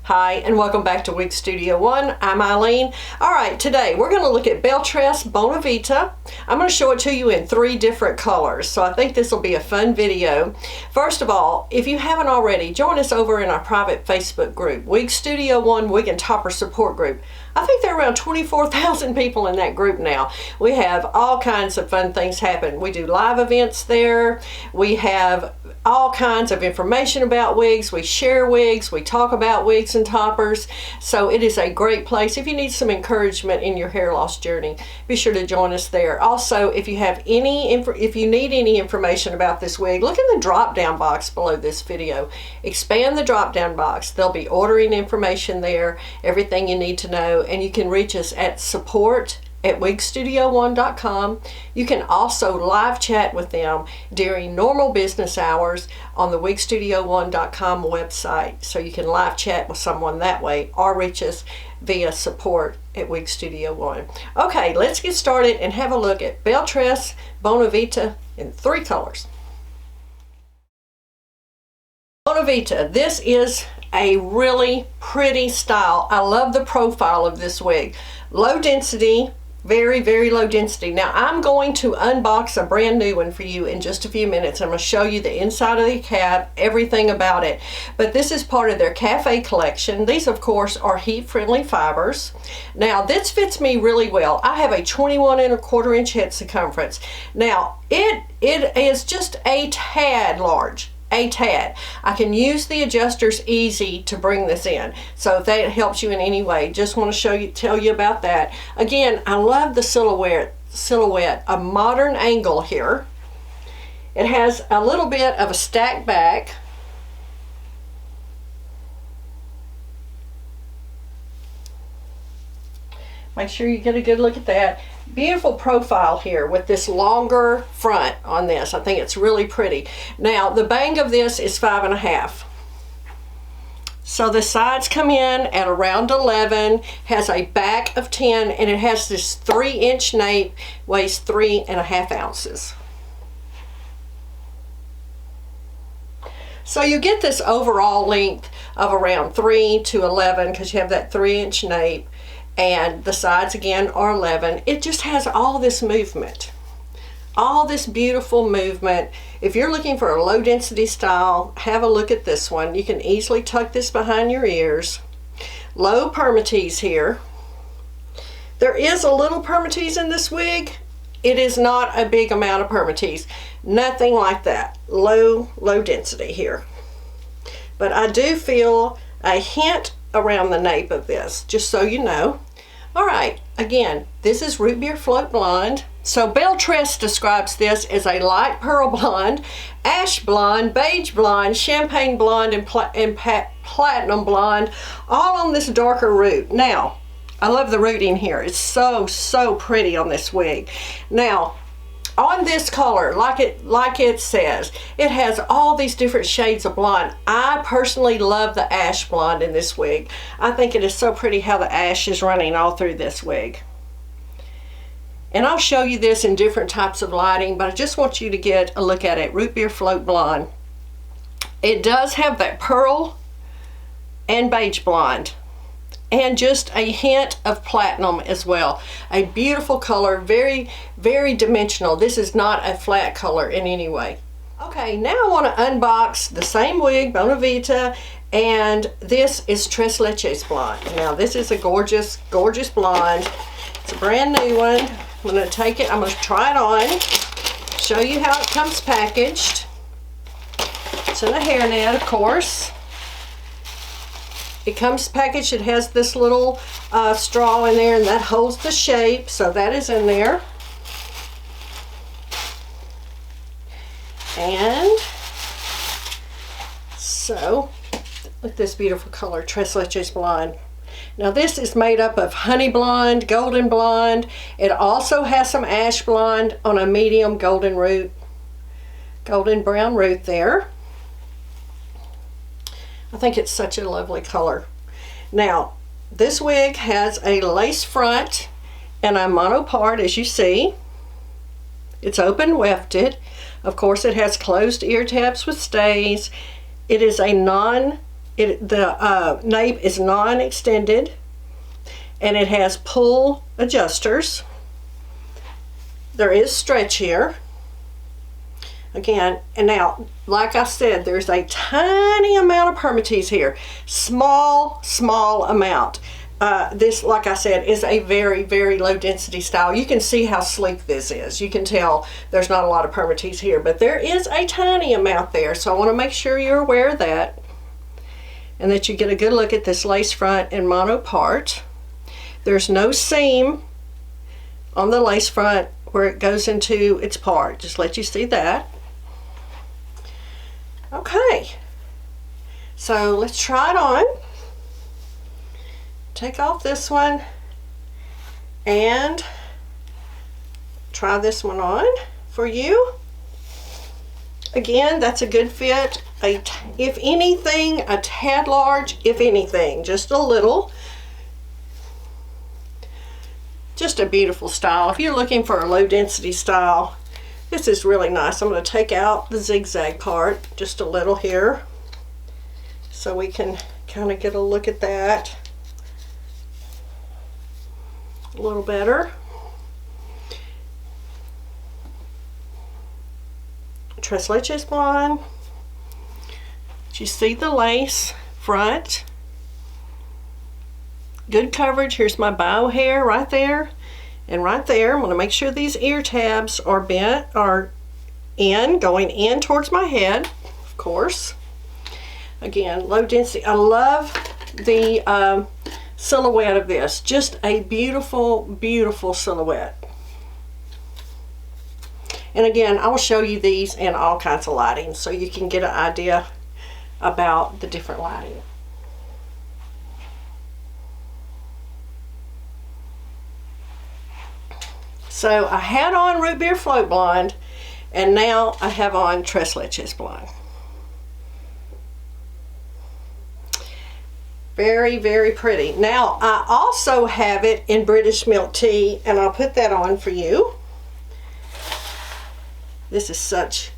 Hi, and welcome back to Wig Studio One. I'm Marlene. Alright, today we're going to look at Belle Tress BONA VITA. I'm going to show it to you in 3 different colors, so I think this will be a fun video. First of all, if you haven't already, join us over in our private Facebook group, Wig Studio One Wig and Topper Support Group. I think there are around 24,000 people in that group now. We have all kinds of fun things happen. We do live events there. We have all kinds of information about wigs. We share wigs. We talk about wigs and toppers. So it is a great place. If you need some encouragement in your hair loss journey, be sure to join us there. Also, if you have if you need any information about this wig, look in the drop down box below this video. Expand the drop down box. There'll be ordering information there, everything you need to know, and you can reach us at support@wigstudio1.com. You can also live chat with them during normal business hours on the wigstudio1.com website. So you can live chat with someone that way or reach us via support@wigstudio1. Okay, let's get started and have a look at Belle Tress BONA VITA in 3 colors. BONA VITA, this is a really pretty style. I love the profile of this wig. Low density, very, very low density. Now I'm going to unbox a brand new one for you in just a few minutes. I'm going to show you the inside of the cap, everything about it. But this is part of their cafe collection. These of course are heat friendly fibers. Now this fits me really well. I have a 21 1/4 inch head circumference. Now it is just a tad large. A tad. I can use the adjusters easy to bring this in. So if that helps you in any way, just want to tell you about that. Again, I love the silhouette, a modern angle here. It has a little bit of a stack back. Make sure you get a good look at that. Beautiful profile here with this longer front on this. I think it's really pretty. Now the bang of this is 5.5. So the sides come in at around 11, has a back of 10, and it has this 3-inch nape, weighs 3.5 ounces. So you get this overall length of around 3 to 11 because you have that 3-inch nape. And the sides again are 11. It just has all this movement, all this beautiful movement. If you're looking for a low density style, have a look at this one. You can easily tuck this behind your ears. Low permatease here. There is a little permatease in this wig. It is not a big amount of permatease. Nothing like that. Low density here. But I do feel a hint around the nape of this, just so you know. Alright, again, this is root beer float blonde. So Belle Tress describes this as a light pearl blonde, ash blonde, beige blonde, champagne blonde, and platinum blonde, all on this darker root. Now, I love the rooting here. It's so pretty on this wig. Now, on this color, like it says, it has all these different shades of blonde. I personally love the ash blonde in this wig. I think it is so pretty how the ash is running all through this wig. And I'll show you this in different types of lighting, but I just want you to get a look at it. Root beer float blonde. It does have that pearl and beige blonde, and just a hint of platinum as well. A beautiful color, very, very dimensional. This is not a flat color in any way. Okay, now I want to unbox the same wig, BONA VITA, and this is Tres Leches blonde. Now this is a gorgeous, gorgeous blonde. It's a brand new one. I'm going to take it, I'm going to try it on, show you how it comes packaged. It's in a hairnet, of course. It comes packaged, it has this little straw in there, and that holds the shape, so that is in there. And so, look at this beautiful color, Tres Leches blonde. Now this is made up of honey blonde, golden blonde. It also has some ash blonde on a medium golden root, golden brown root there. I think it's such a lovely color. Now, this wig has a lace front and a monopart, as you see. It's open wefted. Of course, it has closed ear tabs with stays. It is a non The nape is non-extended, and it has pull adjusters. There is stretch here. Again, and now, like I said, there's a tiny amount of permatease here. Small amount. This, like I said, is a very, very low density style. You can see how sleek this is. You can tell there's not a lot of permatease here, but there is a tiny amount there. So I want to make sure you're aware of that, and that you get a good look at this lace front and mono part. There's no seam on the lace front where it goes into its part. Just let you see that. Okay, so let's try it on. Take off this one and try this one on for you. Again, that's a good fit. If anything, a tad large, if anything, just a little. Just a beautiful style. If you're looking for a low density style, this is really nice. I'm going to take out the zigzag part just a little here so we can kind of get a look at that a little better. Tres Leches blonde. You see the lace front. Good coverage. Here's my bow hair right there. And right there, I'm going to make sure these ear tabs are bent, going in towards my head, of course. Again, low density. I love the silhouette of this. Just a beautiful, beautiful silhouette. And again, I will show you these in all kinds of lighting so you can get an idea about the different lighting. So I had on Root Beer Float Blonde, and now I have on Tres Leches Blonde. Very, very pretty. Now I also have it in British Milk Tea, and I'll put that on for you. This is such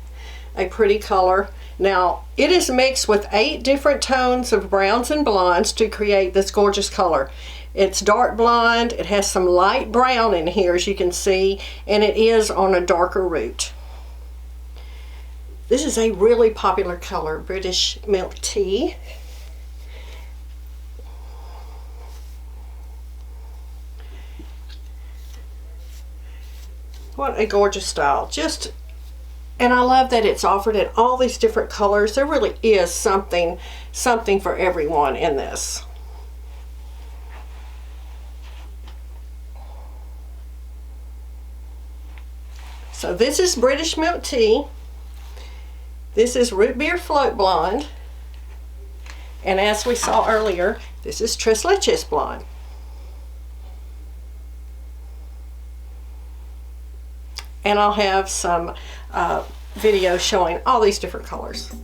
a pretty color. Now it is mixed with 8 different tones of browns and blondes to create this gorgeous color. It's dark blonde, it has some light brown in here as you can see, and it is on a darker root. This is a really popular color, British Milk Tea. What a gorgeous style. And I love that it's offered in all these different colors. There really is something for everyone in this. So this is British Milk Tea. This is Root Beer Float Blonde. And as we saw earlier, this is Tres Leches Blonde. And I'll have some video showing all these different colors.